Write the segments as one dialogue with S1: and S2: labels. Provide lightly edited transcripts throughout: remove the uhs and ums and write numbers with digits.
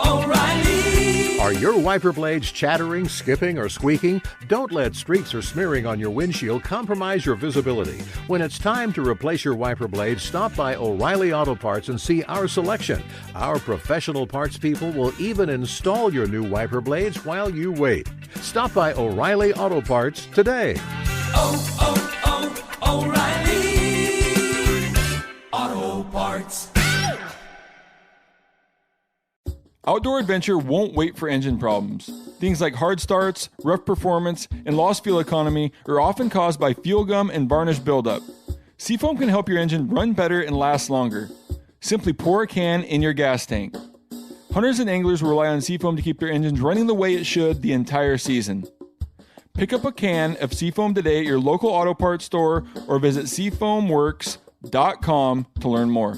S1: O'Reilly. Are your wiper blades chattering, skipping, or squeaking? Don't let streaks or smearing on your windshield compromise your visibility. When it's time to replace your wiper blades, stop by O'Reilly Auto Parts and see our selection. Our professional parts people will even install your new wiper blades while you wait. Stop by O'Reilly Auto Parts today.
S2: O'Reilly Auto Parts.
S3: Outdoor adventure won't wait for engine problems. Things like hard starts, rough performance, and lost fuel economy are often caused by fuel gum and varnish buildup. Seafoam can help your engine run better and last longer. Simply pour a can in your gas tank. Hunters and anglers rely on Seafoam to keep their engines running the way it should the entire season. Pick up a can of Seafoam today at your local auto parts store or visit seafoamworks.com to learn more.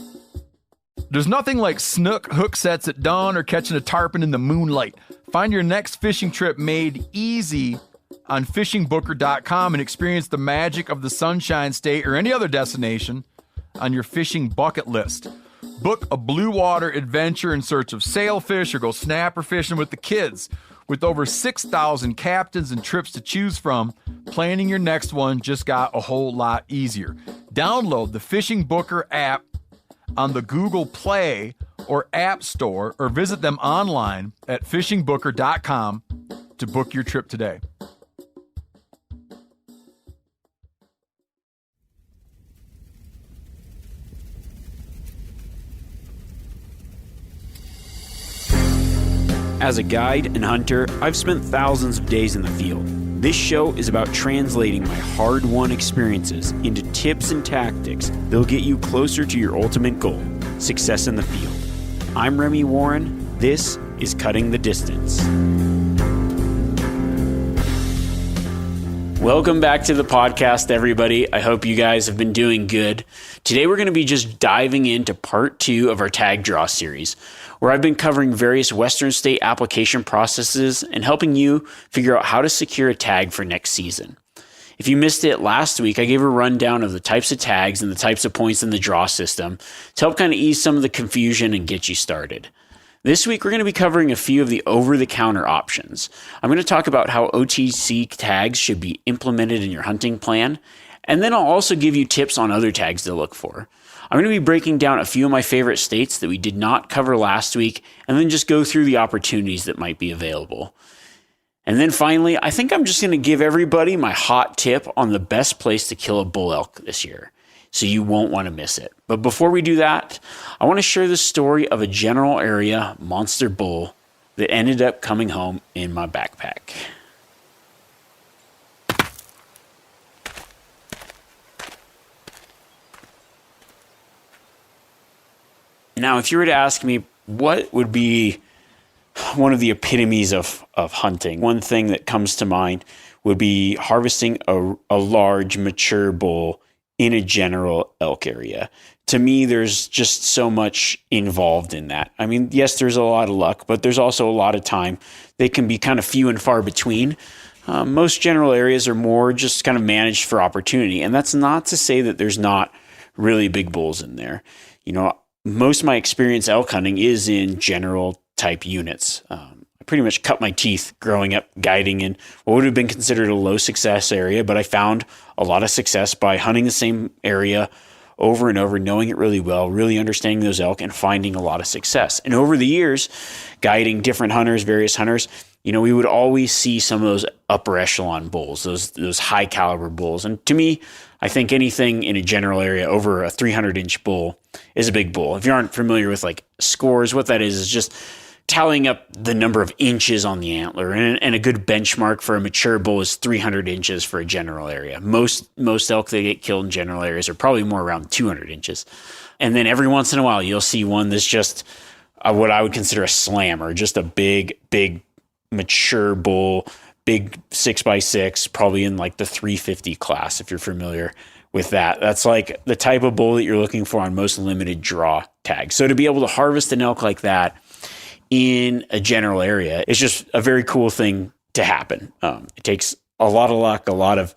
S4: There's nothing like snook hook sets at dawn or catching a tarpon in the moonlight. Find your next fishing trip made easy on fishingbooker.com and experience the magic of the Sunshine State or any other destination on your fishing bucket list. Book a blue water adventure in search of sailfish or go snapper fishing with the kids. With over 6,000 captains and trips to choose from, planning your next one just got a whole lot easier. Download the Fishing Booker app on the Google Play or App Store, or visit them online at fishingbooker.com to book your trip today.
S5: As a guide and hunter, I've spent thousands of days in the field. This show is about translating my hard-won experiences into tips and tactics that'll get you closer to your ultimate goal, success in the field. I'm Remy Warren. This is Cutting the Distance. Welcome back to the podcast, everybody. I hope you guys have been doing good. Today we're going to be just diving into part 2 of our tag draw series, where I've been covering various Western state application processes and helping you figure out how to secure a tag for next season. If you missed it last week, I gave a rundown of the types of tags and the types of points in the draw system to help kind of ease some of the confusion and get you started. This week, we're going to be covering a few of the over-the-counter options. I'm going to talk about how OTC tags should be implemented in your hunting plan, and then I'll also give you tips on other tags to look for. I'm going to be breaking down a few of my favorite states that we did not cover last week, and then just go through the opportunities that might be available. And then finally, I think I'm just going to give everybody my hot tip on the best place to kill a bull elk this year, so you won't want to miss it. But before we do that, I want to share the story of a general area monster bull that ended up coming home in my backpack. Now, if you were to ask me what would be one of the epitomes of hunting, one thing that comes to mind would be harvesting a large, mature bull in a general elk area. To me, there's just so much involved in that. I mean, yes, there's a lot of luck, but there's also a lot of time. They can be kind of few and far between. Most general areas are more just kind of managed for opportunity. And that's not to say that there's not really big bulls in there. You know, most of my experience elk hunting is in general type units. I pretty much cut my teeth growing up guiding in what would have been considered a low success area, but I found a lot of success by hunting the same area over and over, knowing it really well, really understanding those elk and finding a lot of success. And over the years, guiding different hunters, various hunters, you know, we would always see some of those upper echelon bulls, those high caliber bulls. And to me, I think anything in a general area over a 300-inch bull is a big bull. If you aren't familiar with like scores, what that is just tallying up the number of inches on the antler. And a good benchmark for a mature bull is 300 inches for a general area. Most elk that get killed in general areas are probably more around 200 inches. And then every once in a while, you'll see one that's just what I would consider a slammer, just a big mature bull, big 6x6, probably in like the 350 class, if you're familiar with that. That's like the type of bull that you're looking for on most limited draw tags. So to be able to harvest an elk like that in a general area is just a very cool thing to happen. It takes a lot of luck, a lot of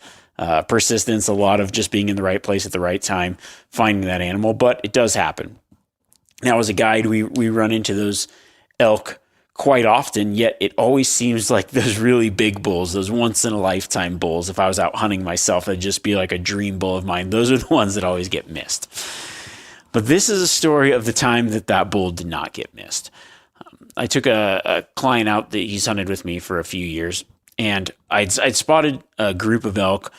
S5: persistence, a lot of just being in the right place at the right time, finding that animal, but it does happen. Now, as a guide, we run into those elk quite often, yet it always seems like those really big bulls, those once in a lifetime bulls, if I was out hunting myself, that'd just be like a dream bull of mine. Those are the ones that always get missed. But this is a story of the time that bull did not get missed. I took a client out that he's hunted with me for a few years, and I'd spotted a group of elk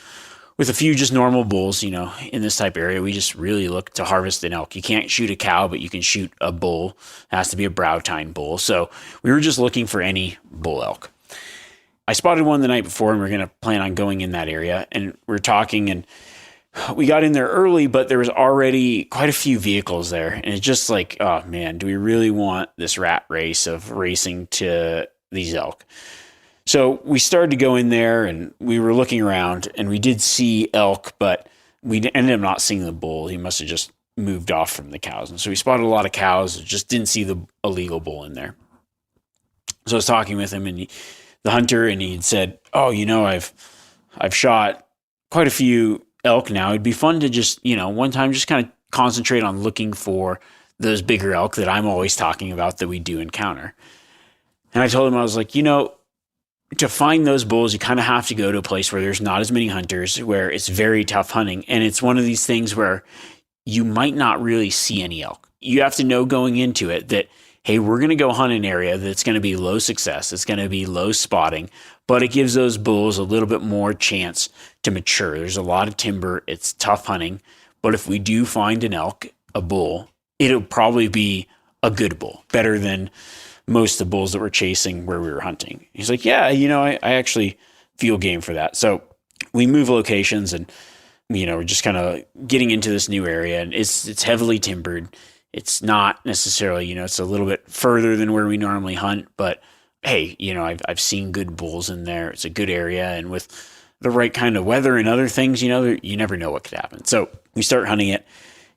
S5: with a few just normal bulls. In this type of area, we just really look to harvest an elk. You can't shoot a cow, but you can shoot a bull. It has to be a brow tine bull. So we were just looking for any bull elk. I spotted one the night before, and we we're going to plan on going in that area. And we're talking, and we got in there early, but there was already quite a few vehicles there. And it's just like, oh man, do we really want this rat race of racing to these elk? So we started to go in there, and we were looking around, and we did see elk, but we ended up not seeing the bull. He must have just moved off from the cows. And so we spotted a lot of cows, just didn't see the illegal bull in there. So I was talking with him, and the hunter, and he'd said, oh, I've shot quite a few elk now. It'd be fun to just, one time just kind of concentrate on looking for those bigger elk that I'm always talking about that we do encounter. And I told him, I was like, to find those bulls, you kind of have to go to a place where there's not as many hunters, where it's very tough hunting. And it's one of these things where you might not really see any elk. You have to know going into it that, hey, we're going to go hunt an area that's going to be low success. It's going to be low spotting, but it gives those bulls a little bit more chance to mature. There's a lot of timber. It's tough hunting. But if we do find an elk, a bull, it'll probably be a good bull, better than most of the bulls that we're chasing where we were hunting. He's like, yeah, I actually feel game for that. So we move locations, and, we're just kind of getting into this new area, and it's heavily timbered. It's not necessarily, it's a little bit further than where we normally hunt, but hey, I've seen good bulls in there. It's a good area. And with the right kind of weather and other things, you never know what could happen. So we start hunting it,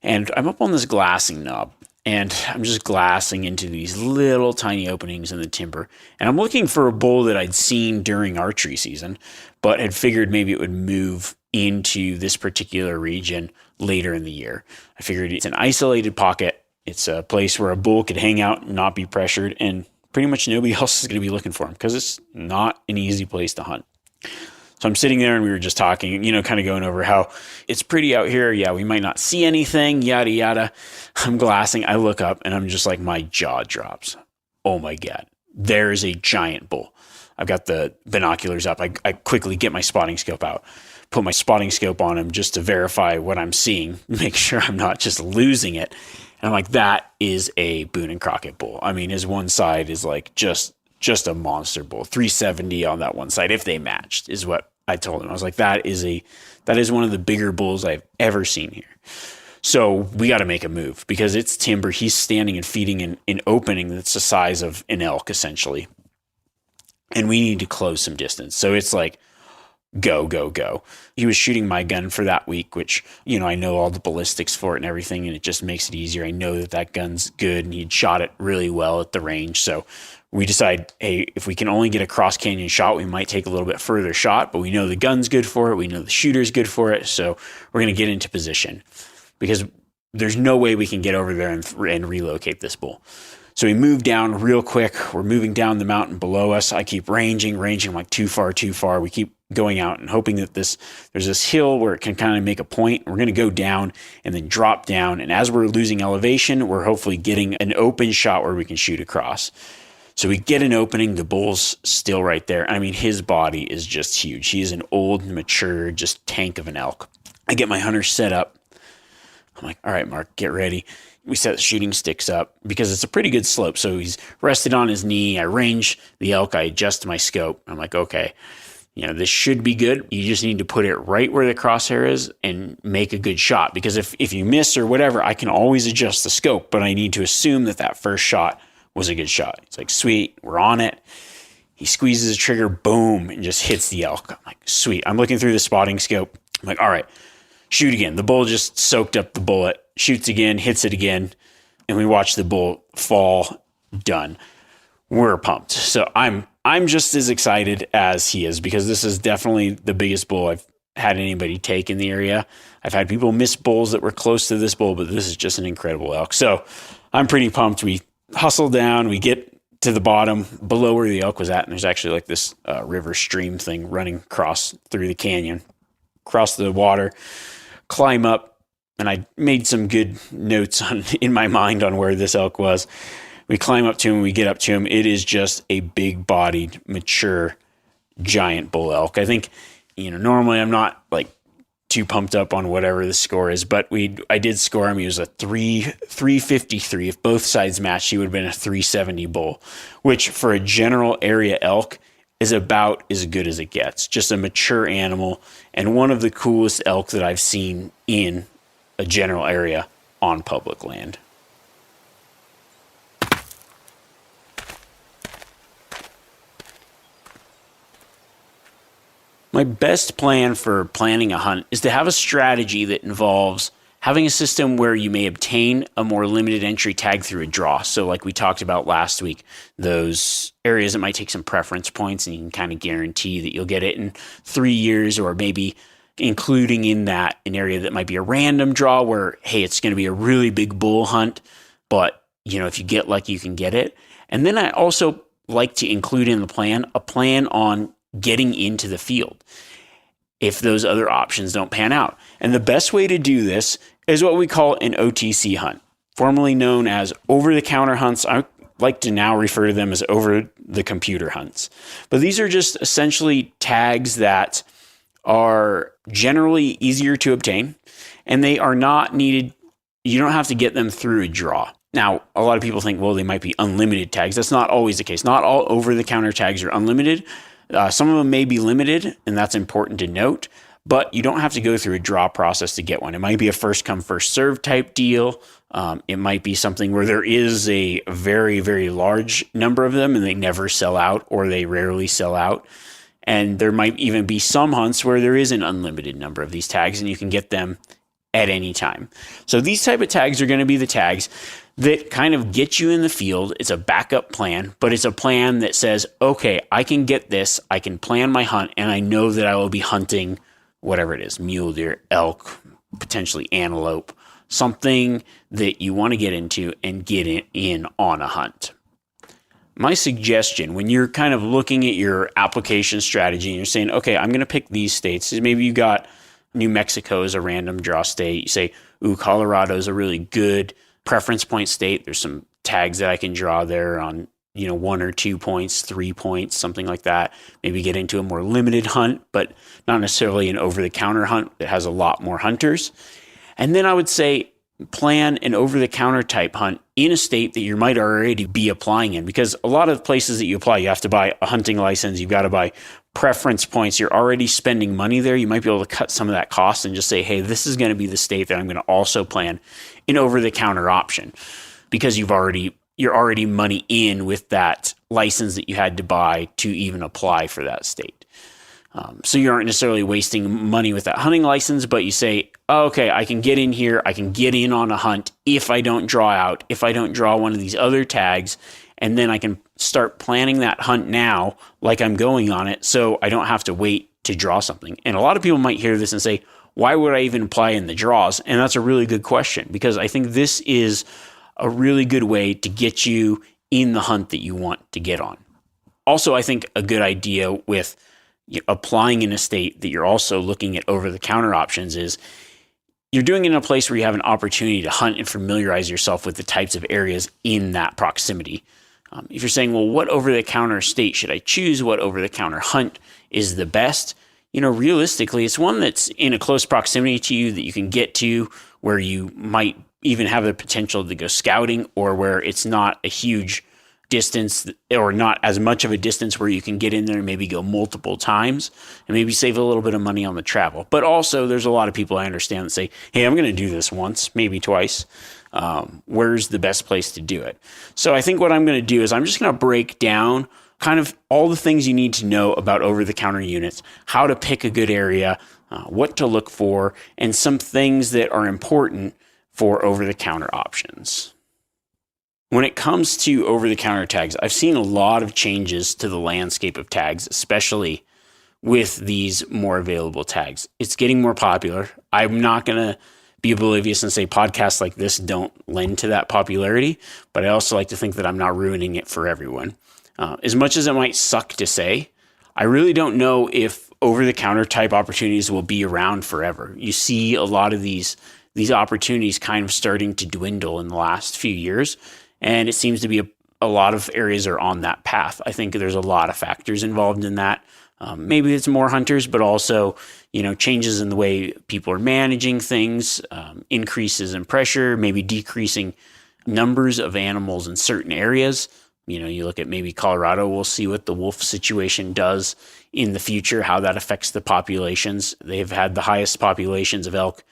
S5: and I'm up on this glassing knob. And I'm just glassing into these little tiny openings in the timber. And I'm looking for a bull that I'd seen during archery season, but had figured maybe it would move into this particular region later in the year. I figured it's an isolated pocket. It's a place where a bull could hang out and not be pressured, and pretty much nobody else is going to be looking for him because it's not an easy place to hunt. So I'm sitting there, and we were just talking, kind of going over how it's pretty out here. Yeah, we might not see anything, yada, yada. I'm glassing. I look up, and I'm just like, my jaw drops. Oh my God, there is a giant bull. I've got the binoculars up. I quickly get my spotting scope out, put my spotting scope on him just to verify what I'm seeing, make sure I'm not just losing it. And I'm like, that is a Boone and Crockett bull. I mean, his one side is like just a monster bull. 370 on that one side, if they matched, is what I told him. I was like, that is one of the bigger bulls I've ever seen here. So we got to make a move because it's timber. He's standing and feeding an opening that's the size of an elk, essentially. And we need to close some distance. So it's like, go, go, go. He was shooting my gun for that week, which, I know all the ballistics for it and everything, and it just makes it easier. I know that gun's good, and he'd shot it really well at the range. So we decide, hey, if we can only get a cross canyon shot, we might take a little bit further shot, but we know the gun's good for it. We know the shooter's good for it. So we're going to get into position because there's no way we can get over there and relocate this bull. So we move down real quick. We're moving down the mountain below us. I keep ranging. I'm like too far. We keep going out and hoping that there's this hill where it can kind of make a point. We're going to go down and then drop down. And as we're losing elevation, we're hopefully getting an open shot where we can shoot across. So we get an opening. The bull's still right there. I mean, his body is just huge. He is an old, mature, just tank of an elk. I get my hunter set up. I'm like, all right, Mark, get ready. We set the shooting sticks up because it's a pretty good slope. So he's rested on his knee. I range the elk. I adjust my scope. I'm like, okay, this should be good. You just need to put it right where the crosshair is and make a good shot. Because if you miss or whatever, I can always adjust the scope, but I need to assume that first shot was a good shot. It's like, sweet, we're on it. He squeezes the trigger, boom, and just hits the elk. I'm like, sweet. I'm looking through the spotting scope. I'm like, all right, shoot again. The bull just soaked up the bullet, shoots again, hits it again, and we watch the bull fall. Done. We're pumped. So I'm just as excited as he is because this is definitely the biggest bull I've had anybody take in the area. I've had people miss bulls that were close to this bull, but this is just an incredible elk. So I'm pretty pumped. We hustle down, we get to the bottom below where the elk was at, and there's actually like this river stream thing running across through the canyon, cross the water, climb up, and I made some good notes in my mind on where this elk was. We climb up to him, we get up to him. It is just a big-bodied, mature, giant bull elk. I think, normally I'm not like too pumped up on whatever the score is, but I did score him. He was a 353. If both sides matched, he would have been a 370 bull, which for a general area elk is about as good as it gets. Just a mature animal and one of the coolest elk that I've seen in a general area on public land. My best plan for planning a hunt is to have a strategy that involves having a system where you may obtain a more limited entry tag through a draw. So like we talked about last week, those areas that might take some preference points and you can kind of guarantee that you'll get it in 3 years, or maybe including in that an area that might be a random draw where, hey, it's going to be a really big bull hunt, but if you get lucky, you can get it. And then I also like to include in the plan a plan on getting into the field if those other options don't pan out. And the best way to do this is what we call an OTC hunt, formerly known as over-the-counter hunts. I like to now refer to them as over-the-computer hunts. But these are just essentially tags that are generally easier to obtain, and they are not needed. You don't have to get them through a draw. Now, a lot of people think, well, they might be unlimited tags. That's not always the case. Not all over-the-counter tags are unlimited. Some of them may be limited, and that's important to note, but you don't have to go through a draw process to get one. It might be a first-come, first-served type deal. It might be something where there is a very, very large number of them, and they never sell out, or they rarely sell out. And there might even be some hunts where there is an unlimited number of these tags, and you can get them at any time. So these type of tags are going to be the tags that kind of get you in the field. It's a backup plan, but it's a plan that says, okay, I can get this, I can plan my hunt, and I know that I will be hunting whatever it is, mule deer, elk, potentially antelope, something that you want to get into and get in on a hunt. My suggestion, when you're kind of looking at your application strategy and you're saying, okay, I'm going to pick these states, is maybe you got New Mexico as a random draw state. You say, ooh, Colorado is a really good preference point state. There's some tags that I can draw there on, 1 or 2 points, 3 points, something like that. Maybe get into a more limited hunt, but not necessarily an over-the-counter hunt that has a lot more hunters. And then I would say plan an over-the-counter type hunt in a state that you might already be applying in, because a lot of places that you apply, you have to buy a hunting license, you've got to buy preference points, you're already spending money there. You might be able to cut some of that cost and just say, hey, this is going to be the state that I'm going to also plan an over-the-counter option, because you're already money in with that license that you had to buy to even apply for that state. So you aren't necessarily wasting money with that hunting license, but you say, oh, okay, I can get in here, I can get in on a hunt if I don't draw out, if I don't draw one of these other tags, and then I can start planning that hunt now like I'm going on it, so I don't have to wait to draw something. And a lot of people might hear this and say, why would I even apply in the draws? And that's a really good question, because I think this is a really good way to get you in the hunt that you want to get on. Also, I think a good idea with applying in a state that you're also looking at over-the-counter options is you're doing it in a place where you have an opportunity to hunt and familiarize yourself with the types of areas in that proximity. If you're saying, well, what over-the-counter state should I choose? What over-the-counter hunt is the best? Realistically, it's one that's in a close proximity to you that you can get to, where you might even have the potential to go scouting, or where it's not a huge distance, or not as much of a distance where you can get in there and maybe go multiple times and maybe save a little bit of money on the travel. But also there's a lot of people I understand that say, hey, I'm going to do this once, maybe twice. Where's the best place to do it? So I think what I'm going to do is I'm just going to break down kind of all the things you need to know about over-the-counter units, how to pick a good area, what to look for, and some things that are important for over-the-counter options. When it comes to over-the-counter tags, I've seen a lot of changes to the landscape of tags, especially with these more available tags. It's getting more popular. I'm not going to be oblivious and say podcasts like this don't lend to that popularity, but I also like to think that I'm not ruining it for everyone. As much as it might suck to say, I really don't know if over-the-counter type opportunities will be around forever. You see a lot of these opportunities kind of starting to dwindle in the last few years, and it seems to be a lot of areas are on that path. I think there's a lot of factors involved in that. Maybe it's more hunters, but also, changes in the way people are managing things, increases in pressure, maybe decreasing numbers of animals in certain areas. You look at maybe Colorado, we'll see what the wolf situation does in the future, how that affects the populations. They've had the highest populations of elk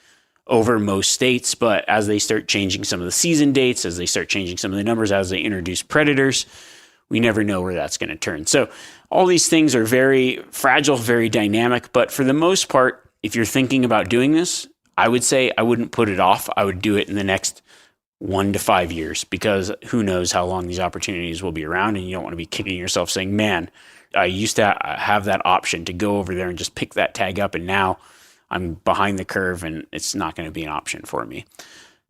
S5: over most states, but as they start changing some of the season dates, as they start changing some of the numbers, as they introduce predators, we never know where that's going to turn. So all these things are very fragile, very dynamic, but for the most part, if you're thinking about doing this, I would say I wouldn't put it off. I would do it in the next 1 to 5 years, because who knows how long these opportunities will be around, and you don't want to be kicking yourself saying, man, I used to have that option to go over there and just pick that tag up, and now I'm behind the curve and it's not going to be an option for me.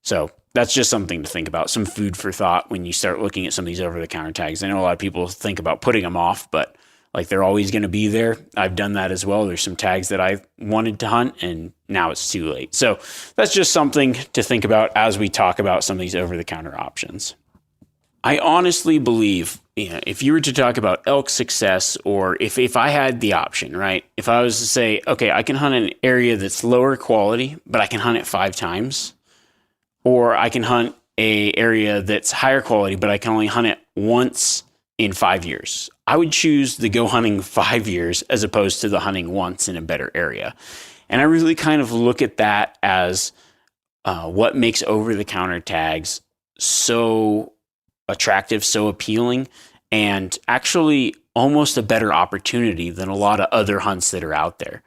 S5: So that's just something to think about, some food for thought when you start looking at some of these over-the-counter tags. I know a lot of people think about putting them off, but like they're always going to be there. I've done that as well. There's some tags that I wanted to hunt and now it's too late. So that's just something to think about as we talk about some of these over-the-counter options. I honestly believe, if you were to talk about elk success, or if I had the option, right? If I was to say, okay, I can hunt an area that's lower quality, but I can hunt it 5 times, or I can hunt a area that's higher quality, but I can only hunt it once in 5 years, I would choose the go hunting 5 years as opposed to the hunting once in a better area. And I really kind of look at that as what makes over-the-counter tags so attractive, so appealing, and actually almost a better opportunity than a lot of other hunts that are out there.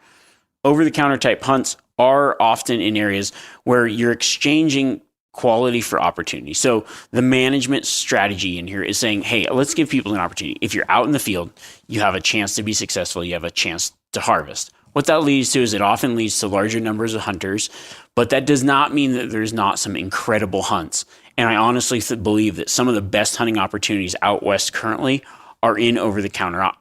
S5: Over-the-counter type hunts are often in areas where you're exchanging quality for opportunity. So the management strategy in here is saying, hey, let's give people an opportunity. If you're out in the field, you have a chance to be successful. You have a chance to harvest. What that leads to is it often leads to larger numbers of hunters, but that does not mean that there's not some incredible hunts. And I honestly believe that some of the best hunting opportunities out west currently are in over-the-counter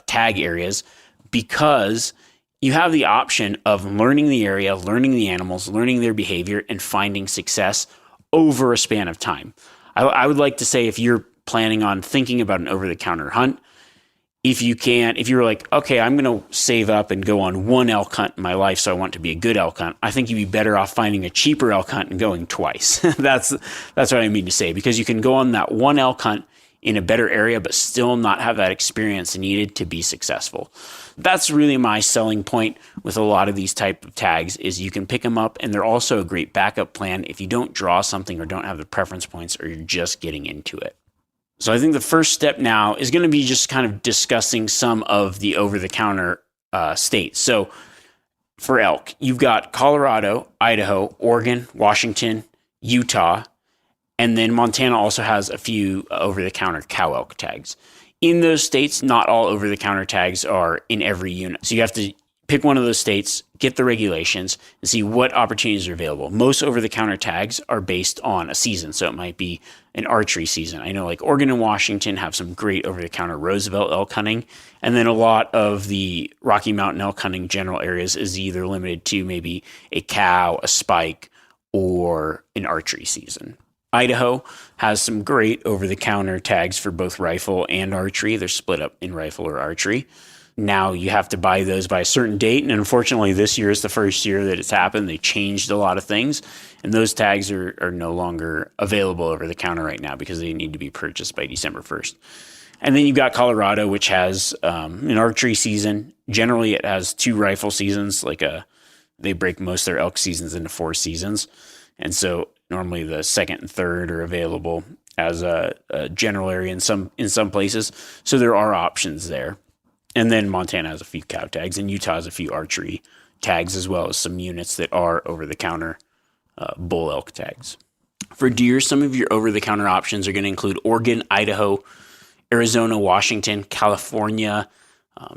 S5: tag areas, because you have the option of learning the area, learning the animals, learning their behavior, and finding success over a span of time. I would like to say, if you're planning on thinking about an over-the-counter hunt, if you were like, okay, I'm going to save up and go on one elk hunt in my life, so I want to be a good elk hunt, I think you'd be better off finding a cheaper elk hunt and going twice. That's what I mean to say, because you can go on that one elk hunt in a better area, but still not have that experience needed to be successful. That's really my selling point with a lot of these type of tags, is you can pick them up, and they're also a great backup plan if you don't draw something or don't have the preference points, or you're just getting into it. So I think the first step now is going to be just kind of discussing some of the over-the-counter states. So for elk, you've got Colorado, Idaho, Oregon, Washington, Utah, and then Montana also has a few over-the-counter cow elk tags. In those states, not all over-the-counter tags are in every unit. So you have to pick one of those states, get the regulations, and see what opportunities are available. Most over-the-counter tags are based on a season, so it might be an archery season. I know like Oregon and Washington have some great over-the-counter Roosevelt elk hunting, and then a lot of the Rocky Mountain elk hunting general areas is either limited to maybe a cow, a spike, or an archery season. Idaho has some great over-the-counter tags for both rifle and archery. They're split up in rifle or archery. Now you have to buy those by a certain date, and unfortunately this year is the first year that it's happened. They changed a lot of things, and those tags are no longer available over the counter right now because they need to be purchased by December 1st. And then you've got Colorado, which has an archery season. Generally it has 2 rifle seasons. They break most of their elk seasons into 4 seasons, and so normally the second and third are available as a general area in some places. So there are options there. And then Montana has a few cow tags, and Utah has a few archery tags, as well as some units that are over-the-counter bull elk tags. For deer, some of your over-the-counter options are going to include Oregon, Idaho, Arizona, Washington, California,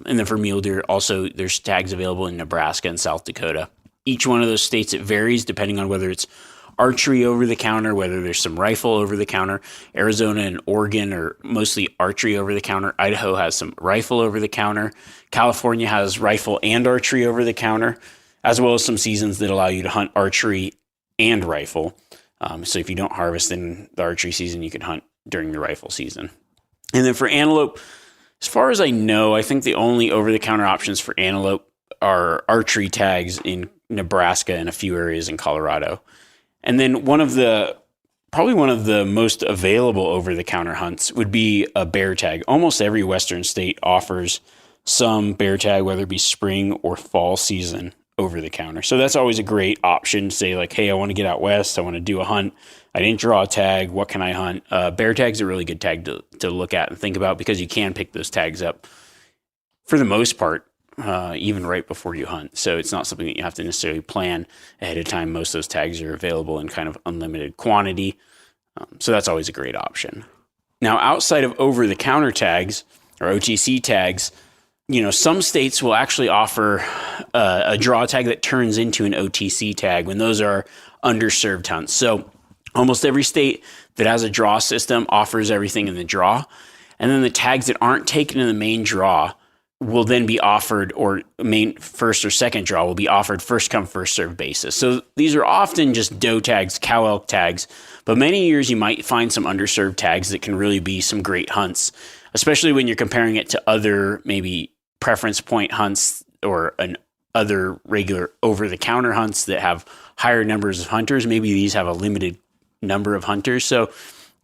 S5: and then for mule deer, also there's tags available in Nebraska and South Dakota. Each one of those states, it varies depending on whether it's archery over the counter, whether there's some rifle over the counter. Arizona and Oregon are mostly archery over the counter. Idaho has some rifle over the counter. California has rifle and archery over the counter, as well as some seasons that allow you to hunt archery and rifle. So if you don't harvest in the archery season, you can hunt during the rifle season. And then for antelope, as far as I know, I think the only over-the-counter options for antelope are archery tags in Nebraska and a few areas in Colorado. And then probably one of the most available over-the-counter hunts would be a bear tag. Almost every Western state offers some bear tag, whether it be spring or fall season over the counter. So that's always a great option. Say like, hey, I want to get out west. I want to do a hunt. I didn't draw a tag. What can I hunt? Bear tag's a really good tag to look at and think about, because you can pick those tags up for the most part, even right before you hunt. So it's not something that you have to necessarily plan ahead of time. Most of those tags are available in kind of unlimited quantity. So that's always a great option. Now, outside of over-the-counter tags or OTC tags, some states will actually offer a draw tag that turns into an OTC tag when those are underserved hunts. So almost every state that has a draw system offers everything in the draw. And then the tags that aren't taken in the main draw will then be offered, or main first or second draw will be offered first come, first served basis. So these are often just doe tags, cow elk tags, but many years you might find some underserved tags that can really be some great hunts, especially when you're comparing it to other maybe preference point hunts or other regular over-the-counter hunts that have higher numbers of hunters. Maybe these have a limited number of hunters. So,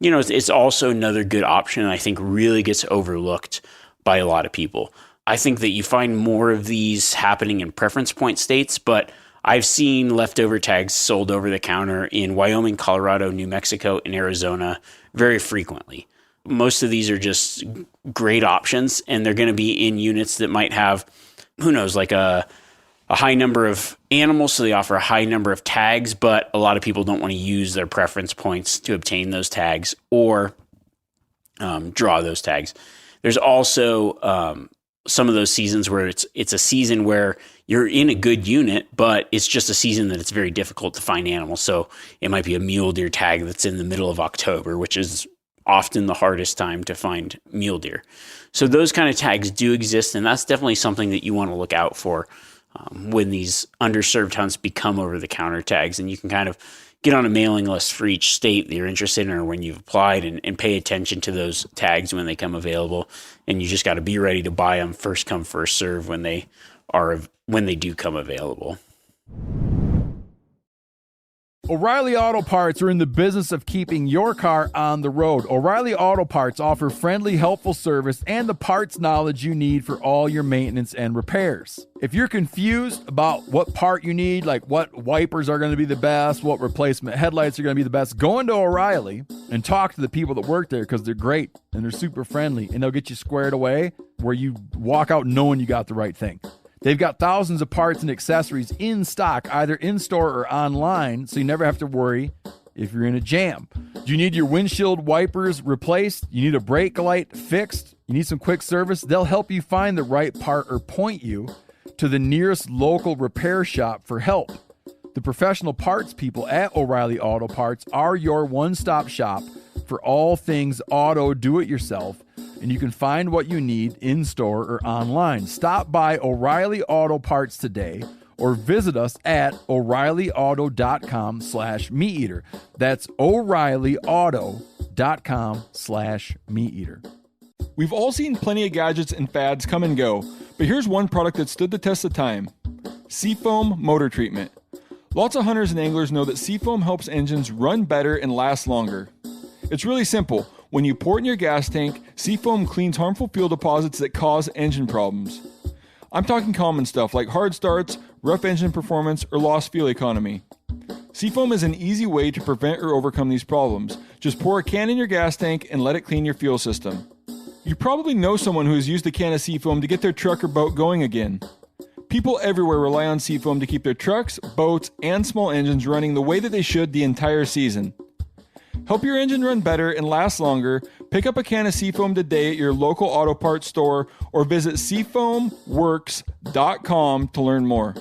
S5: it's also another good option, and I think really gets overlooked by a lot of people. I think that you find more of these happening in preference point states, but I've seen leftover tags sold over the counter in Wyoming, Colorado, New Mexico, and Arizona very frequently. Most of these are just great options, and they're going to be in units that might have, who knows, like a high number of animals, so they offer a high number of tags, but a lot of people don't want to use their preference points to obtain those tags or draw those tags. There's also some of those seasons where it's a season where you're in a good unit, but it's just a season that it's very difficult to find animals. So it might be a mule deer tag that's in the middle of October, which is often the hardest time to find mule deer. So those kind of tags do exist, and that's definitely something that you want to look out for when these underserved hunts become over-the-counter tags. And you can kind of get on a mailing list for each state that you're interested in or when you've applied, and pay attention to those tags when they come available. And you just got to be ready to buy them first come, first serve when they do come available.
S4: O'Reilly Auto Parts are in the business of keeping your car on the road. O'Reilly Auto Parts offer friendly, helpful service and the parts knowledge you need for all your maintenance and repairs. If you're confused about what part you need, like what wipers are going to be the best, what replacement headlights are going to be the best, go into O'Reilly and talk to the people that work there, because they're great and they're super friendly, and they'll get you squared away where you walk out knowing you got the right thing. They've got thousands of parts and accessories in stock, either in-store or online, so you never have to worry if you're in a jam. Do you need your windshield wipers replaced? You need a brake light fixed? You need some quick service? They'll help you find the right part or point you to the nearest local repair shop for help. The professional parts people at O'Reilly Auto Parts are your one-stop shop for all things auto do-it-yourself, and you can find what you need in-store or online. Stop by O'Reilly Auto Parts today or visit us at O'ReillyAuto.com/MeatEater. That's O'ReillyAuto.com/MeatEater.
S3: We've all seen plenty of gadgets and fads come and go, but here's one product that stood the test of time: Seafoam Motor Treatment. Lots of hunters and anglers know that Seafoam helps engines run better and last longer. It's really simple. When you pour it in your gas tank, Seafoam cleans harmful fuel deposits that cause engine problems. I'm talking common stuff like hard starts, rough engine performance, or lost fuel economy. Seafoam is an easy way to prevent or overcome these problems. Just pour a can in your gas tank and let it clean your fuel system. You probably know someone who has used a can of Seafoam to get their truck or boat going again. People everywhere rely on Seafoam to keep their trucks, boats, and small engines running the way that they should the entire season. Help your engine run better and last longer. Pick up a can of Seafoam today at your local auto parts store or visit SeafoamWorks.com to learn more.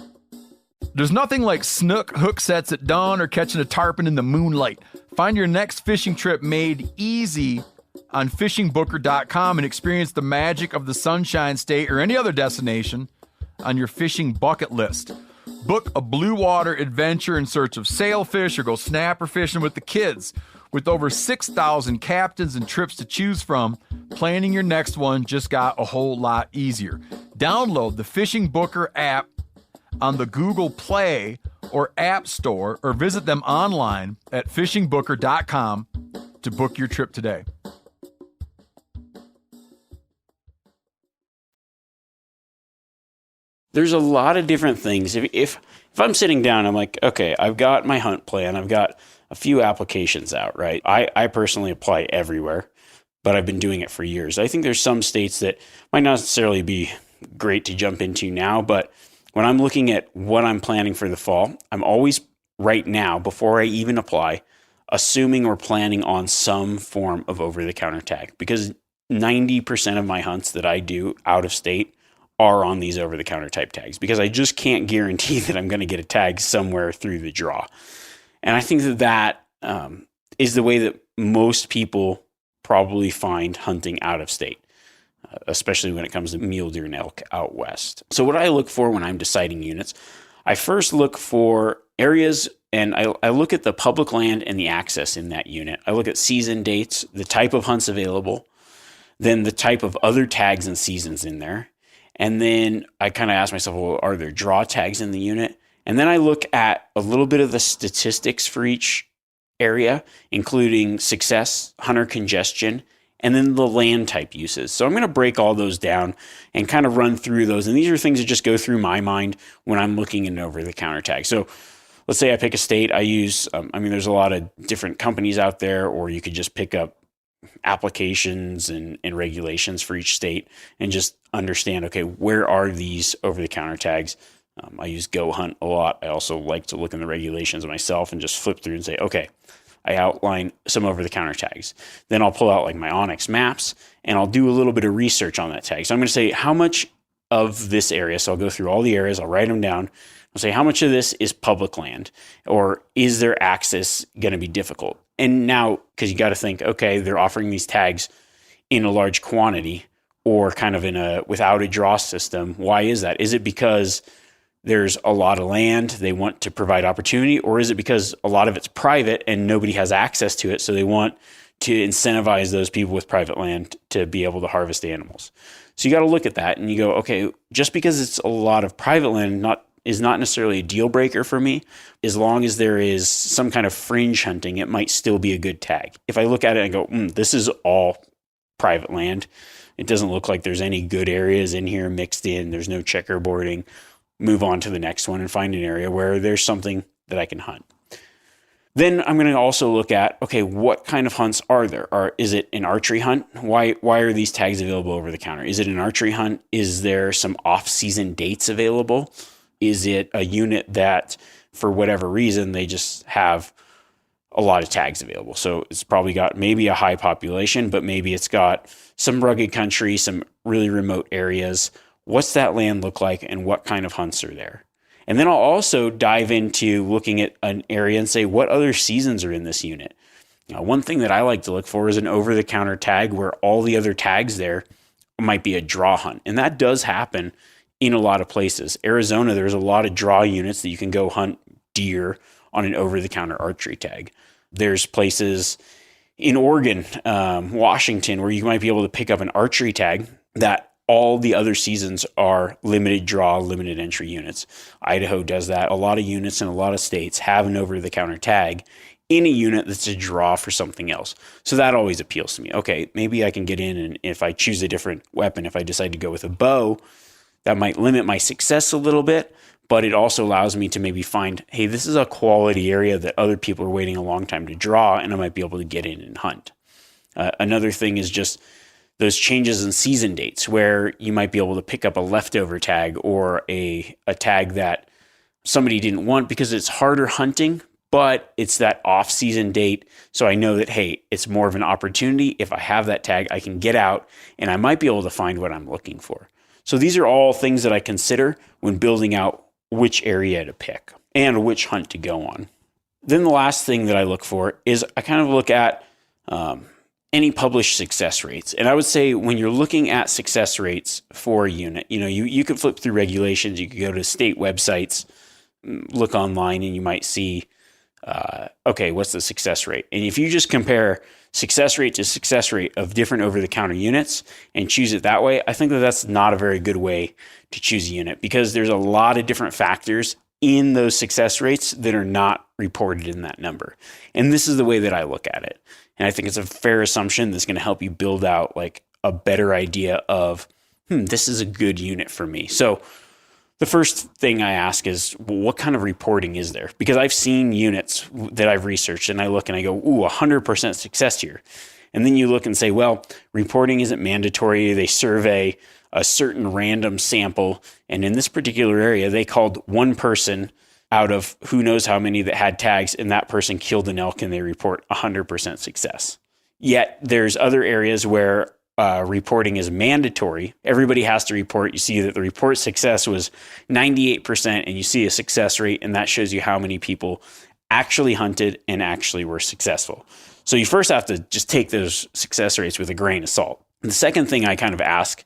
S4: There's nothing like snook hook sets at dawn or catching a tarpon in the moonlight. Find your next fishing trip made easy on fishingbooker.com and experience the magic of the Sunshine State or any other destination on your fishing bucket list. Book a blue water adventure in search of sailfish or go snapper fishing with the kids. With over 6,000 captains and trips to choose from, planning your next one just got a whole lot easier. Download the Fishing Booker app on the Google Play or App Store, or visit them online at fishingbooker.com to book your trip today.
S5: There's a lot of different things. If I'm sitting down, I'm like, okay, I've got my hunt plan. I've got a few applications out, right? I personally apply everywhere, but I've been doing it for years. I think there's some states that might not necessarily be great to jump into now, but when I'm looking at what I'm planning for the fall, I'm always right now, before I even apply, assuming or planning on some form of over-the-counter tag, because 90% of my hunts that I do out of state are on these over-the-counter type tags, because I just can't guarantee that I'm going to get a tag somewhere through the draw. And I think that is the way that most people probably find hunting out of state, especially when it comes to mule deer and elk out west. So what I look for when I'm deciding units, I first look for areas, and I look at the public land and the access in that unit. I look at season dates, the type of hunts available, then the type of other tags and seasons in there. And then I kind of ask myself, well, are there draw tags in the unit? And then I look at a little bit of the statistics for each area, including success, hunter congestion, and then the land type uses. So I'm going to break all those down and kind of run through those. And these are things that just go through my mind when I'm looking at an over-the-counter tag. So let's say I pick a state. I use, there's a lot of different companies out there, or you could just pick up applications and regulations for each state and just understand, okay, where are these over-the-counter tags? I use Go Hunt a lot. I also like to look in the regulations myself and just flip through and say, okay, I outline some over-the-counter tags. Then I'll pull out like my Onyx maps and I'll do a little bit of research on that tag. So I'm going to say how much of this area, so I'll go through all the areas, I'll write them down. I'll say how much of this is public land, or is their access going to be difficult? And now, because you got to think, okay, they're offering these tags in a large quantity or kind of without a draw system. Why is that? Is it because there's a lot of land, they want to provide opportunity, or is it because a lot of it's private and nobody has access to it, so they want to incentivize those people with private land to be able to harvest animals? So you got to look at that and you go, okay, just because it's a lot of private land is not necessarily a deal breaker for me. As long as there is some kind of fringe hunting, it might still be a good tag. If I look at it and go, this is all private land, it doesn't look like there's any good areas in here mixed in, there's no checkerboarding, move on to the next one and find an area where there's something that I can hunt. Then I'm going to also look at, okay, what kind of hunts are there? Is it an archery hunt? Why are these tags available over the counter? Is it an archery hunt? Is there some off-season dates available? Is it a unit that, for whatever reason, they just have a lot of tags available? So it's probably got maybe a high population, but maybe it's got some rugged country, some really remote areas. What's that land look like, and what kind of hunts are there? And then I'll also dive into looking at an area and say, what other seasons are in this unit? One thing that I like to look for is an over-the-counter tag where all the other tags there might be a draw hunt. And that does happen in a lot of places. Arizona, there's a lot of draw units that you can go hunt deer on an over-the-counter archery tag. There's places in Oregon, Washington, where you might be able to pick up an archery tag that all the other seasons are limited draw, limited entry units. Idaho does that. A lot of units in a lot of states have an over-the-counter tag in a unit that's a draw for something else. So that always appeals to me. Okay, maybe I can get in, and if I choose a different weapon, if I decide to go with a bow, that might limit my success a little bit, but it also allows me to maybe find, hey, this is a quality area that other people are waiting a long time to draw, and I might be able to get in and hunt. Another thing is just those changes in season dates where you might be able to pick up a leftover tag or a tag that somebody didn't want because it's harder hunting, but it's that off-season date. So I know that, hey, it's more of an opportunity. If I have that tag, I can get out and I might be able to find what I'm looking for. So these are all things that I consider when building out which area to pick and which hunt to go on. Then the last thing that I look for is I kind of look at any published success rates. And I would say when you're looking at success rates for a unit, you can flip through regulations, you could go to state websites, look online, and you might see, okay, what's the success rate? And if you just compare success rate to success rate of different over-the-counter units and choose it that way, I think that that's not a very good way to choose a unit, because there's a lot of different factors in those success rates that are not reported in that number. And this is the way that I look at it. And I think it's a fair assumption that's going to help you build out like a better idea of, this is a good unit for me. So the first thing I ask is, well, what kind of reporting is there? Because I've seen units that I've researched and I look and I go, 100% success here. And then you look and say, well, reporting isn't mandatory. They survey a certain random sample. And in this particular area, they called one person out of who knows how many that had tags, and that person killed an elk and they report 100% success. Yet there's other areas where reporting is mandatory. Everybody has to report. You see that the report success was 98%, and you see a success rate, and that shows you how many people actually hunted and actually were successful. So you first have to just take those success rates with a grain of salt. The second thing I kind of ask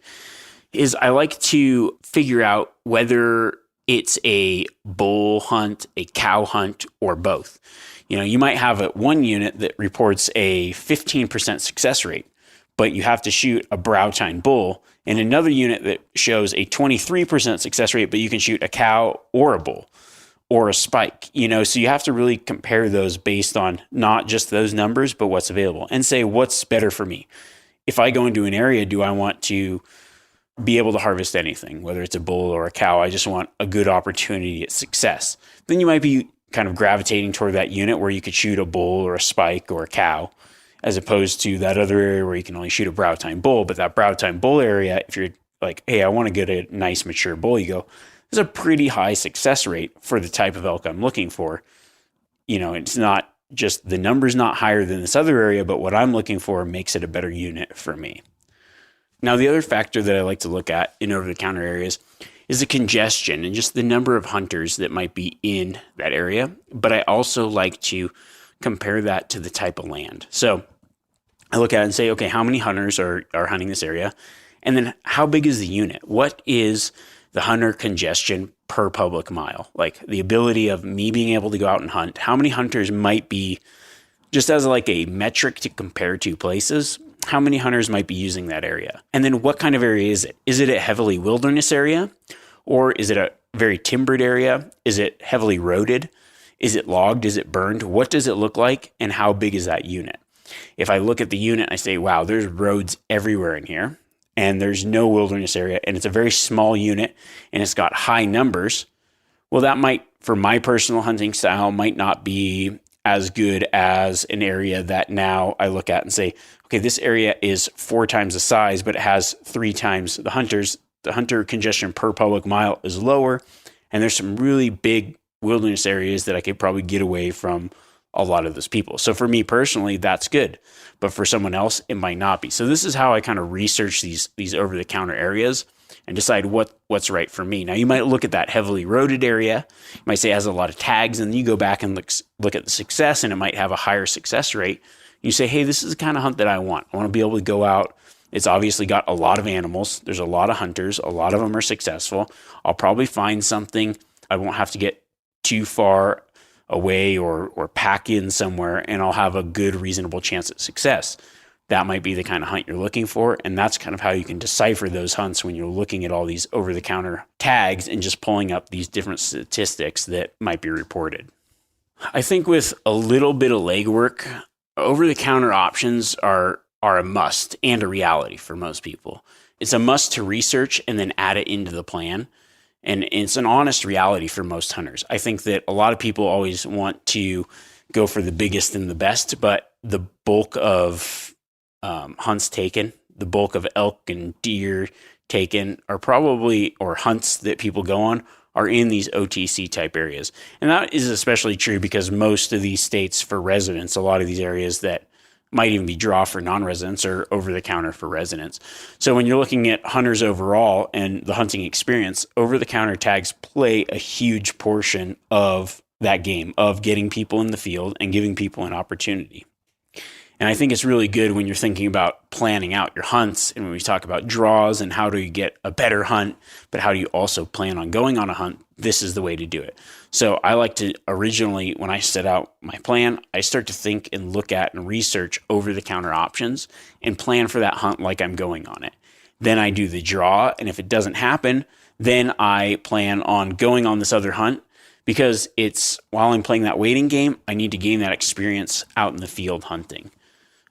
S5: is I like to figure out whether it's a bull hunt, a cow hunt, or both. You might have one unit that reports a 15% success rate, but you have to shoot a brow tine bull, and another unit that shows a 23% success rate, but you can shoot a cow or a bull or a spike. So you have to really compare those based on not just those numbers, but what's available, and say, what's better for me? If I go into an area, do I want to be able to harvest anything, whether it's a bull or a cow? I just want a good opportunity at success. Then you might be kind of gravitating toward that unit where you could shoot a bull or a spike or a cow, as opposed to that other area where you can only shoot a brow tine bull. But that brow tine bull area, if you're like, hey, I want to get a nice mature bull, you go, there's a pretty high success rate for the type of elk I'm looking for. It's not just the number's not higher than this other area, but what I'm looking for makes it a better unit for me. Now, the other factor that I like to look at in over-the-counter areas is the congestion and just the number of hunters that might be in that area. But I also like to compare that to the type of land. So I look at it and say, okay, how many hunters are hunting this area? And then how big is the unit? What is the hunter congestion per public mile? Like the ability of me being able to go out and hunt. How many hunters might be, just as like a metric to compare two places, how many hunters might be using that area? And then what kind of area is it? Is it a heavily wilderness area? Or is it a very timbered area? Is it heavily roaded? Is it logged? Is it burned? What does it look like? And how big is that unit? If I look at the unit, I say, wow, there's roads everywhere in here, and there's no wilderness area, and it's a very small unit, and it's got high numbers. Well, that might, for my personal hunting style, might not be as good as an area that now I look at and say, okay, this area is 4 times the size, but it has 3 times the hunters. The hunter congestion per public mile is lower, and there's some really big wilderness areas that I could probably get away from a lot of those people. So for me personally, that's good, but for someone else, it might not be. So this is how I kind of research these over-the-counter areas and decide what's right for me. Now, you might look at that heavily roaded area. You might say it has a lot of tags, and then you go back and look at the success, and it might have a higher success rate. You say, hey, this is the kind of hunt that I want. I want to be able to go out. It's obviously got a lot of animals. There's a lot of hunters. A lot of them are successful. I'll probably find something. I won't have to get too far away or pack in somewhere, and I'll have a good, reasonable chance at success. That might be the kind of hunt you're looking for, and that's kind of how you can decipher those hunts when you're looking at all these over-the-counter tags and just pulling up these different statistics that might be reported. I think with a little bit of legwork, over-the-counter options are a must and a reality for most people. It's a must to research and then add it into the plan. And it's an honest reality for most hunters. I think that a lot of people always want to go for the biggest and the best, but the bulk of hunts taken, the bulk of elk and deer taken are probably, or hunts that people go on, are in these OTC type areas. And that is especially true because most of these states for residents, a lot of these areas that might even be draw for non-residents or over-the-counter for residents. So when you're looking at hunters overall and the hunting experience, over-the-counter tags play a huge portion of that game, of getting people in the field and giving people an opportunity. And I think it's really good when you're thinking about planning out your hunts, and when we talk about draws and how do you get a better hunt, but how do you also plan on going on a hunt, this is the way to do it. So I like to originally, when I set out my plan, I start to think and look at and research over-the-counter options and plan for that hunt like I'm going on it. Then I do the draw, and if it doesn't happen, then I plan on going on this other hunt, because it's, while I'm playing that waiting game, I need to gain that experience out in the field hunting.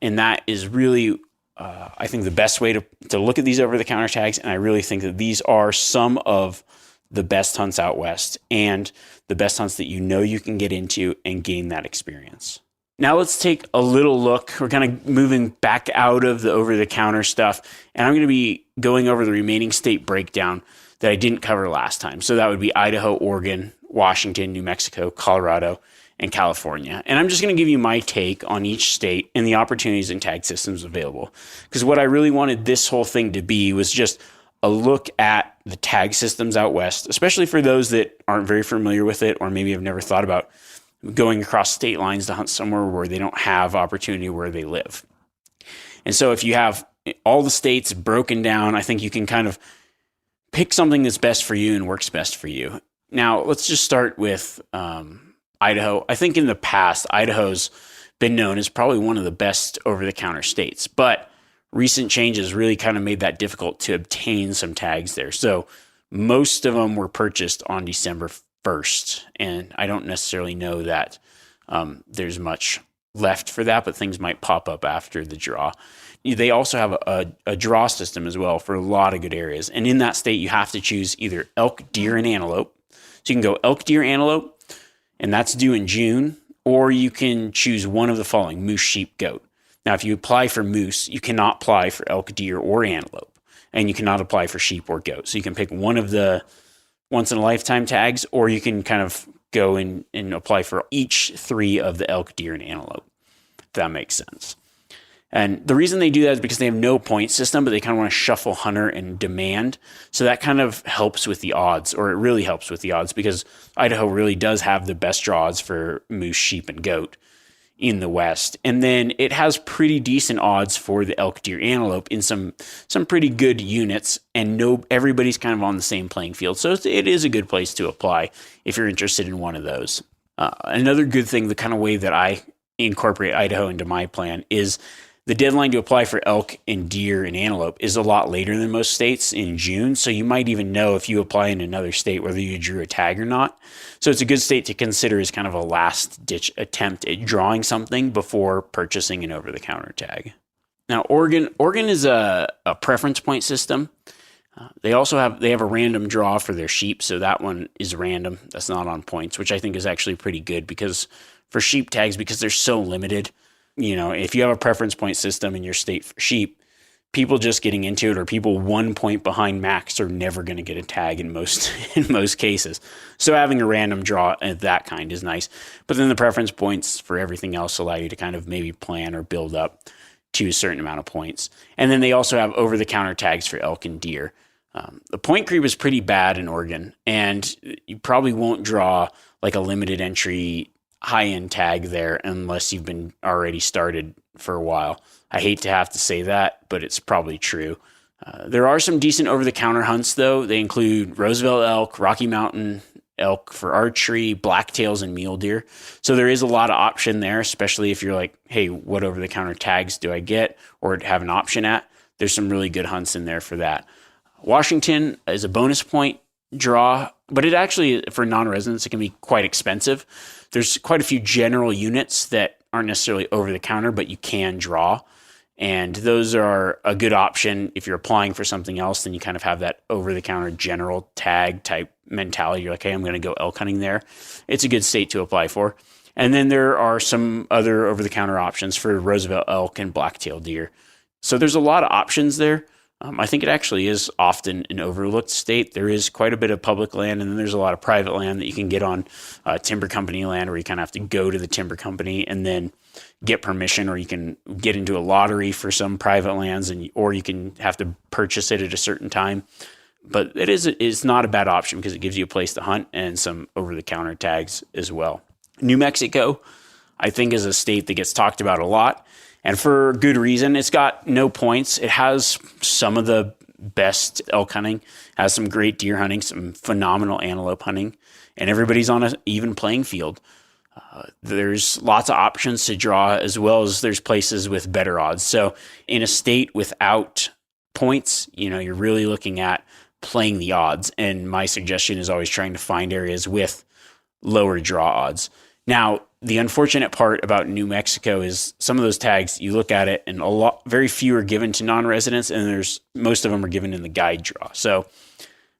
S5: And that is really, I think, the best way to look at these over-the-counter tags. And I really think that these are some of the best hunts out west and the best hunts that you can get into and gain that experience. Now let's take a little look. We're kind of moving back out of the over-the-counter stuff, and I'm going to be going over the remaining state breakdown that I didn't cover last time. So that would be Idaho, Oregon, Washington, New Mexico, Colorado, and California. And I'm just going to give you my take on each state and the opportunities and tag systems available. Because what I really wanted this whole thing to be was just a look at the tag systems out west, especially for those that aren't very familiar with it or maybe have never thought about going across state lines to hunt somewhere where they don't have opportunity where they live. And so if you have all the states broken down, I think you can kind of pick something that's best for you and works best for you. Now, let's just start with Idaho. I think in the past, Idaho's been known as probably one of the best over-the-counter states, but recent changes really kind of made that difficult to obtain some tags there. So most of them were purchased on December 1st, and I don't necessarily know that there's much left for that, but things might pop up after the draw. They also have a draw system as well for a lot of good areas. And in that state, you have to choose either elk, deer, and antelope. So you can go elk, deer, antelope, and that's due in June, or you can choose one of the following: moose, sheep, goat. Now, if you apply for moose, you cannot apply for elk, deer, or antelope, and you cannot apply for sheep or goat. So you can pick one of the once-in-a-lifetime tags, or you can kind of go and apply for each three of the elk, deer, and antelope, if that makes sense. And the reason they do that is because they have no point system, but they kind of want to shuffle hunter and demand. So that kind of helps with the odds, or it really helps with the odds, because Idaho really does have the best draws for moose, sheep, and goat in the West. And then it has pretty decent odds for the elk, deer, antelope in some pretty good units, and everybody's kind of on the same playing field. So it is a good place to apply if you're interested in one of those. Another good thing, the kind of way that I incorporate Idaho into my plan, is the deadline to apply for elk and deer and antelope is a lot later than most states, in June. So you might even know if you apply in another state whether you drew a tag or not. So it's a good state to consider as kind of a last ditch attempt at drawing something before purchasing an over-the-counter tag. Now, Oregon is a preference point system. They have a random draw for their sheep. So that one is random. That's not on points, which I think is actually pretty good, because for sheep tags, because they're so limited, if you have a preference point system in your state for sheep, people just getting into it, or people 1 point behind max, are never going to get a tag in most cases. So having a random draw of that kind is nice. But then the preference points for everything else allow you to kind of maybe plan or build up to a certain amount of points. And then they also have over-the-counter tags for elk and deer. The point creep is pretty bad in Oregon, and you probably won't draw like a limited entry high-end tag there unless you've been already started for a while. I hate to have to say that, but it's probably true. There are some decent over-the-counter hunts, though. They include Roosevelt elk, Rocky Mountain elk for archery, blacktails, and mule deer. So there is a lot of option there, especially if you're like, hey, what over-the-counter tags do I get or have an option at? There's some really good hunts in there for that. Washington is a bonus point draw, but it actually, for non-residents, it can be quite expensive. There's quite a few general units that aren't necessarily over-the-counter, but you can draw. And those are a good option if you're applying for something else. Then you kind of have that over-the-counter general tag type mentality. You're like, hey, I'm going to go elk hunting there. It's a good state to apply for. And then there are some other over-the-counter options for Roosevelt elk and blacktail deer. So there's a lot of options there. I think it actually is often an overlooked state. There is quite a bit of public land, and then there's a lot of private land that you can get on timber company land, where you kind of have to go to the timber company and then get permission, or you can get into a lottery for some private lands, or you can have to purchase it at a certain time. But it's not a bad option because it gives you a place to hunt and some over-the-counter tags as well. New Mexico, I think, is a state that gets talked about a lot. And for good reason. It's got no points. It has some of the best elk hunting, has some great deer hunting, some phenomenal antelope hunting, and everybody's on an even playing field. There's lots of options to draw, as well as there's places with better odds. So in a state without points, you're really looking at playing the odds. And my suggestion is always trying to find areas with lower draw odds. Now, the unfortunate part about New Mexico is some of those tags, you look at it and very few are given to non-residents, and most of them are given in the guide draw. So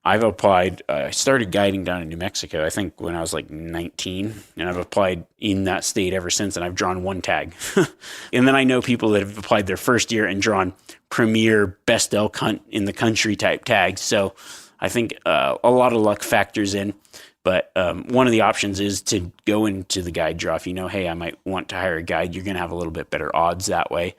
S5: I've applied, I started guiding down in New Mexico, I think when I was like 19, and I've applied in that state ever since, and I've drawn one tag. And then I know people that have applied their first year and drawn premier best elk hunt in the country type tags. So I think a lot of luck factors in. But one of the options is to go into the guide draw. If hey, I might want to hire a guide, you're going to have a little bit better odds that way.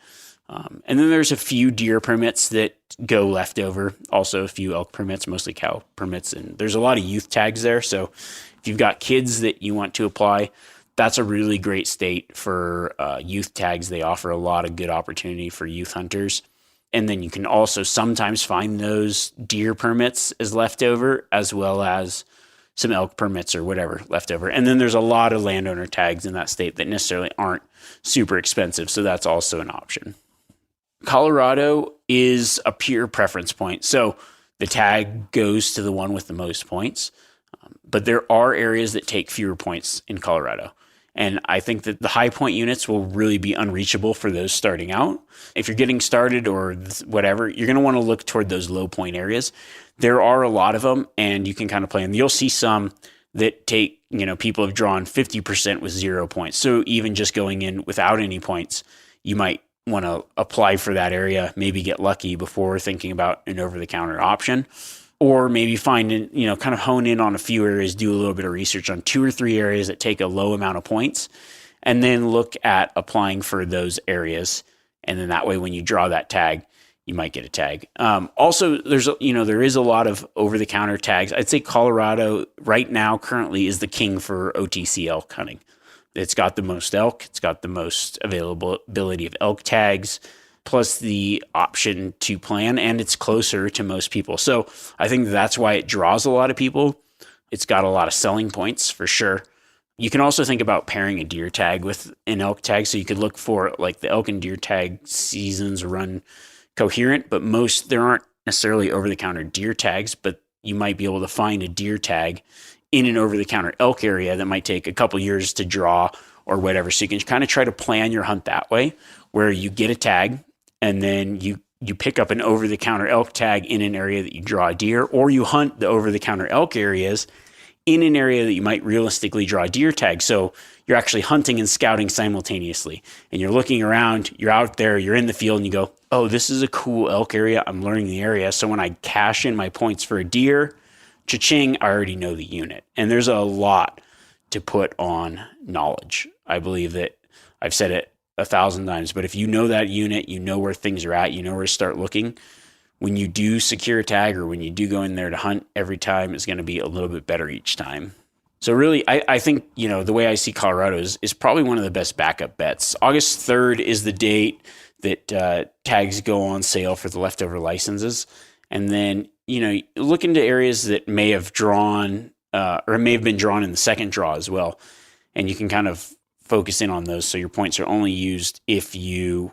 S5: And then there's a few deer permits that go left over. Also a few elk permits, mostly cow permits. And there's a lot of youth tags there. So if you've got kids that you want to apply, that's a really great state for youth tags. They offer a lot of good opportunity for youth hunters. And then you can also sometimes find those deer permits as leftover, as well as some elk permits or whatever left over. And then there's a lot of landowner tags in that state that necessarily aren't super expensive. So that's also an option. Colorado is a pure preference point. So the tag goes to the one with the most points. But there are areas that take fewer points in Colorado. And I think that the high point units will really be unreachable for those starting out. If you're getting started or whatever, you're going to want to look toward those low point areas. There are a lot of them, and you can kind of play them. You'll see some that take, people have drawn 50% with 0 points. So even just going in without any points, you might want to apply for that area, maybe get lucky before thinking about an over-the-counter option. Or maybe find, kind of hone in on a few areas, do a little bit of research on 2 or 3 areas that take a low amount of points, and then look at applying for those areas. And then that way, when you draw that tag, you might get a tag. Also, there is a lot of over-the-counter tags. I'd say Colorado right now currently is the king for OTC elk hunting. It's got the most elk. It's got the most availability of elk tags, plus the option to plan, and it's closer to most people. So I think that's why it draws a lot of people. It's got a lot of selling points for sure. You can also think about pairing a deer tag with an elk tag. So you could look for like the elk and deer tag seasons run coherent, but there aren't necessarily over-the-counter deer tags, but you might be able to find a deer tag in an over-the-counter elk area that might take a couple years to draw or whatever. So you can kind of try to plan your hunt that way, where you get a tag, and then you pick up an over-the-counter elk tag in an area that you draw a deer, or you hunt the over-the-counter elk areas in an area that you might realistically draw a deer tag. So you're actually hunting and scouting simultaneously. And you're looking around, you're out there, you're in the field, and you go, oh, this is a cool elk area. I'm learning the area. So when I cash in my points for a deer, cha-ching, I already know the unit. And there's a lot to put on knowledge. I believe that I've said it 1,000 times, but if you know that unit, you know where things are at, you know where to start looking. When you do secure a tag, or when you do go in there to hunt, every time is going to be a little bit better each time. So really, I think, the way I see Colorado is probably one of the best backup bets. August 3rd is the date that tags go on sale for the leftover licenses. And then, look into areas that may have drawn or may have been drawn in the second draw as well. And you can kind of focus in on those. So your points are only used if you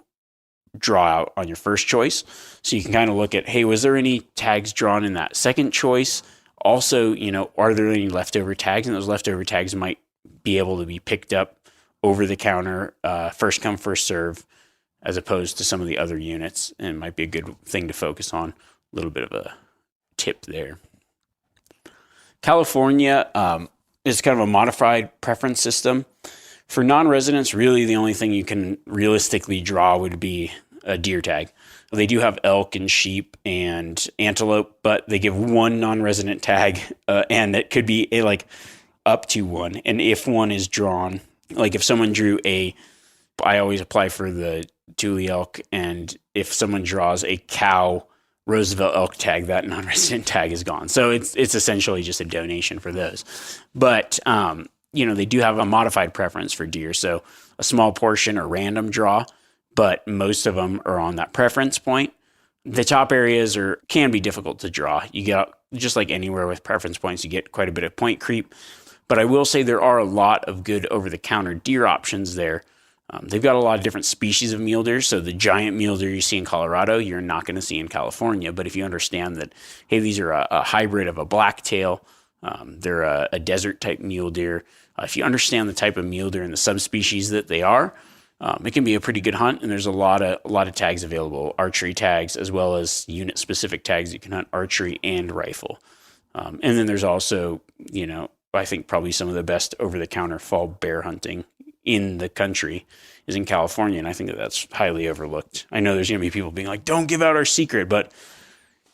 S5: draw out on your first choice. So you can kind of look at, hey, was there any tags drawn in that second choice? Also, are there any leftover tags? And those leftover tags might be able to be picked up over the counter, first come, first serve, as opposed to some of the other units. And it might be a good thing to focus on. A little bit of a tip there. California is kind of a modified preference system. For non-residents, really the only thing you can realistically draw would be a deer tag. They do have elk and sheep and antelope, but they give one non-resident tag, and it could be up to one. And if one is drawn, like if someone drew I always apply for the Tule elk, and if someone draws a cow Roosevelt elk tag, that non-resident tag is gone. So it's essentially just a donation for those. But they do have a modified preference for deer, so a small portion or random draw, but most of them are on that preference point. The top areas can be difficult to draw. You get, just like anywhere with preference points, you get quite a bit of point creep. But I will say there are a lot of good over-the-counter deer options there. They've got a lot of different species of mule deer. So the giant mule deer you see in Colorado, you're not going to see in California. But if you understand that, hey, these are a hybrid of a blacktail, they're a desert-type mule deer. If you understand the type of mule deer and the subspecies that they are, it can be a pretty good hunt. And there's a lot of tags available, archery tags as well as unit-specific tags. You can hunt archery and rifle. And then there's also, I think probably some of the best over-the-counter fall bear hunting in the country is in California, and I think that's highly overlooked. I know there's going to be people being like, don't give out our secret, but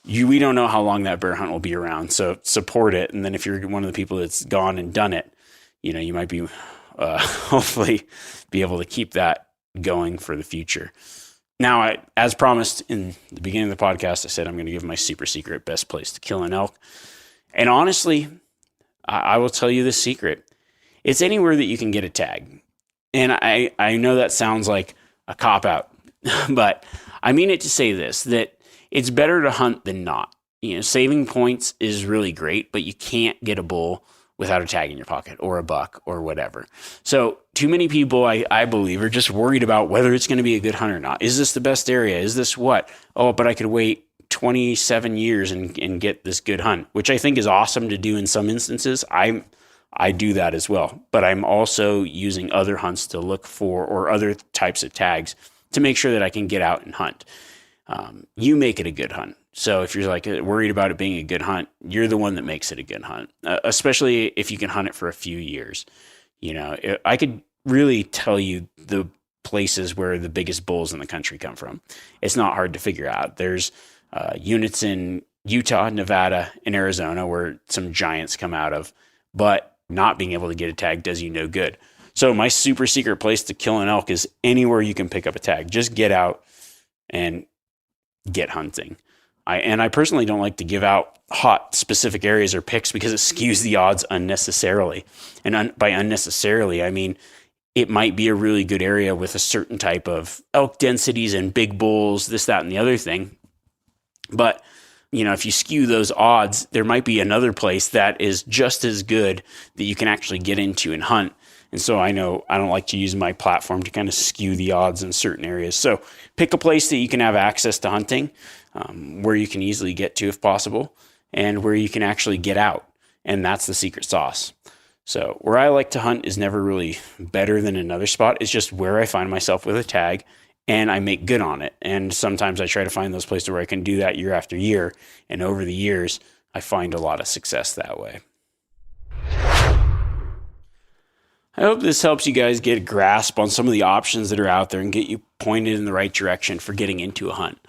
S5: we don't know how long that bear hunt will be around, so support it. And then if you're one of the people that's gone and done it, you might be hopefully be able to keep that going for the future. Now, as promised in the beginning of the podcast, I said I'm going to give my super secret best place to kill an elk. And honestly, I will tell you the secret. It's anywhere that you can get a tag. And I know that sounds like a cop-out, but I mean it to say this, that it's better to hunt than not. Saving points is really great, but you can't get a bull without a tag in your pocket or a buck or whatever. So too many people, I believe, are just worried about whether it's going to be a good hunt or not. Is this the best area? Is this what? Oh, but I could wait 27 years and get this good hunt, which I think is awesome to do in some instances. I do that as well, but I'm also using other hunts to look for, or other types of tags to make sure that I can get out and hunt. You make it a good hunt. So if you're worried about it being a good hunt, you're the one that makes it a good hunt, especially if you can hunt it for a few years. I could really tell you the places where the biggest bulls in the country come from. It's not hard to figure out. There's units in Utah, Nevada, and Arizona where some giants come out of, but not being able to get a tag does you no good. So my super secret place to kill an elk is anywhere you can pick up a tag. Just get out and get hunting. I personally don't like to give out hot specific areas or picks because it skews the odds unnecessarily. And by unnecessarily, I mean it might be a really good area with a certain type of elk densities and big bulls, this, that, and the other thing. But if you skew those odds, there might be another place that is just as good that you can actually get into and hunt. And so I know I don't like to use my platform to kind of skew the odds in certain areas. So pick a place that you can have access to hunting, where you can easily get to if possible, and where you can actually get out. And that's the secret sauce. So where I like to hunt is never really better than another spot. It's just where I find myself with a tag, and I make good on it. And sometimes I try to find those places where I can do that year after year. And over the years, I find a lot of success that way. I hope this helps you guys get a grasp on some of the options that are out there and get you pointed in the right direction for getting into a hunt.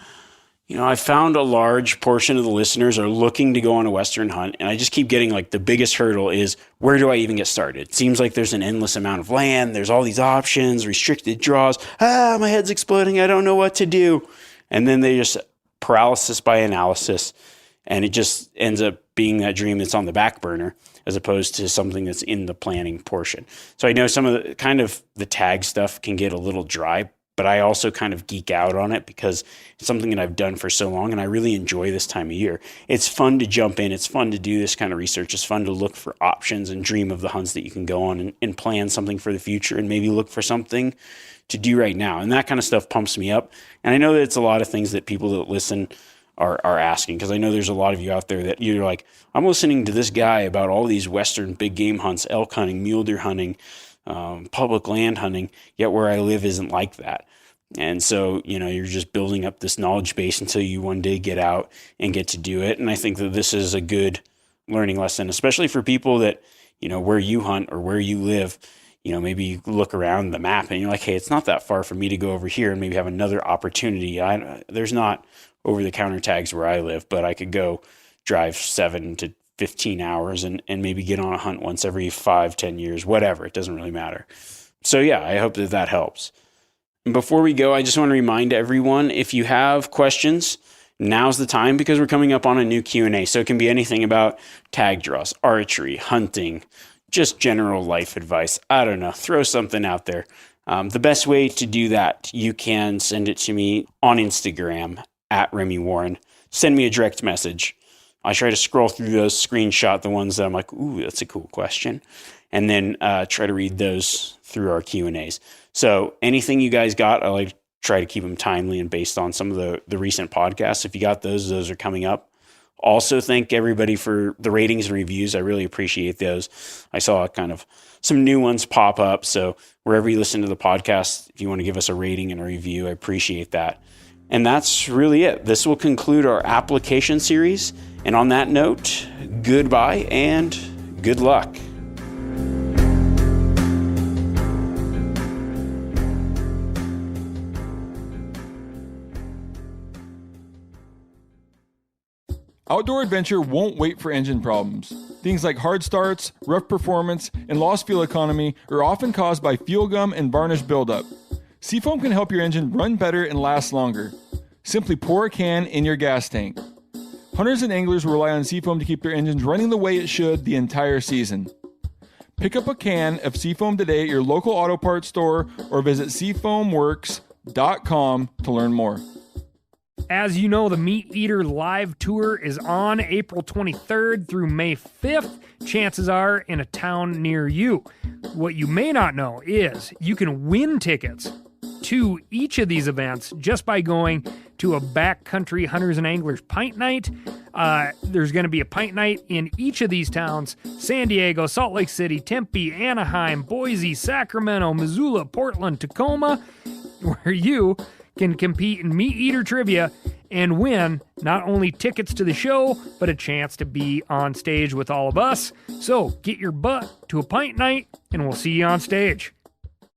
S5: I found a large portion of the listeners are looking to go on a Western hunt, and I just keep getting the biggest hurdle is, where do I even get started? It seems like there's an endless amount of land. There's all these options, restricted draws. My head's exploding. I don't know what to do. And then they just paralysis by analysis, and it just ends up being that dream that's on the back burner as opposed to something that's in the planning portion. So I know some of the tag stuff can get a little dry, but I also kind of geek out on it because it's something that I've done for so long, and I really enjoy this time of year. It's fun to jump in. It's fun to do this kind of research. It's fun to look for options and dream of the hunts that you can go on and plan something for the future and maybe look for something to do right now. And that kind of stuff pumps me up. And I know that it's a lot of things that people that listen are asking, because I know there's a lot of you out there that you're like, I'm listening to this guy about all these Western big game hunts, elk hunting, mule deer hunting, public land hunting, yet where I live isn't like that. And so, you're just building up this knowledge base until you one day get out and get to do it. And I think that this is a good learning lesson, especially for people that, where you hunt or where you live, maybe you look around the map and you're like, hey, it's not that far for me to go over here and maybe have another opportunity. There's not over-the-counter tags where I live, but I could go drive 7 to 15 hours and maybe get on a hunt once every 5-10 years, whatever. It doesn't really matter. So yeah, I hope that helps. And before we go, I just want to remind everyone, if you have questions, now's the time, because we're coming up on a new Q&A. So it can be anything about tag draws, archery, hunting, just general life advice. I don't know, throw something out there. The best way to do that, you can send it to me on Instagram at Remy Warren. Send me a direct message. I try to scroll through those, screenshot the ones that I'm like, ooh, that's a cool question, and then try to read those through our Q&As. So anything you guys got, I like to try to keep them timely and based on some of the recent podcasts. If you got those are coming up. Also, thank everybody for the ratings and reviews. I really appreciate those. I saw kind of some new ones pop up. So wherever you listen to the podcast, if you want to give us a rating and a review, I appreciate that. And that's really it. This will conclude our application series. And on that note, goodbye and good luck.
S3: Outdoor adventure won't wait for engine problems. Things like hard starts, rough performance, and lost fuel economy are often caused by fuel gum and varnish buildup. Seafoam can help your engine run better and last longer. Simply pour a can in your gas tank. Hunters and anglers rely on Seafoam to keep their engines running the way it should the entire season. Pick up a can of Seafoam today at your local auto parts store or visit seafoamworks.com to learn more.
S6: As you know, the Meat Eater Live Tour is on April 23rd through May 5th. Chances are in a town near you. What you may not know is you can win tickets to each of these events just by going to a Backcountry Hunters and Anglers Pint Night. There's going to be a pint night in each of these towns: San Diego, Salt Lake City, Tempe, Anaheim, Boise, Sacramento, Missoula, Portland, Tacoma, where you can compete in Meat Eater trivia and win not only tickets to the show, but a chance to be on stage with all of us. So get your butt to a pint night, and we'll see you on stage.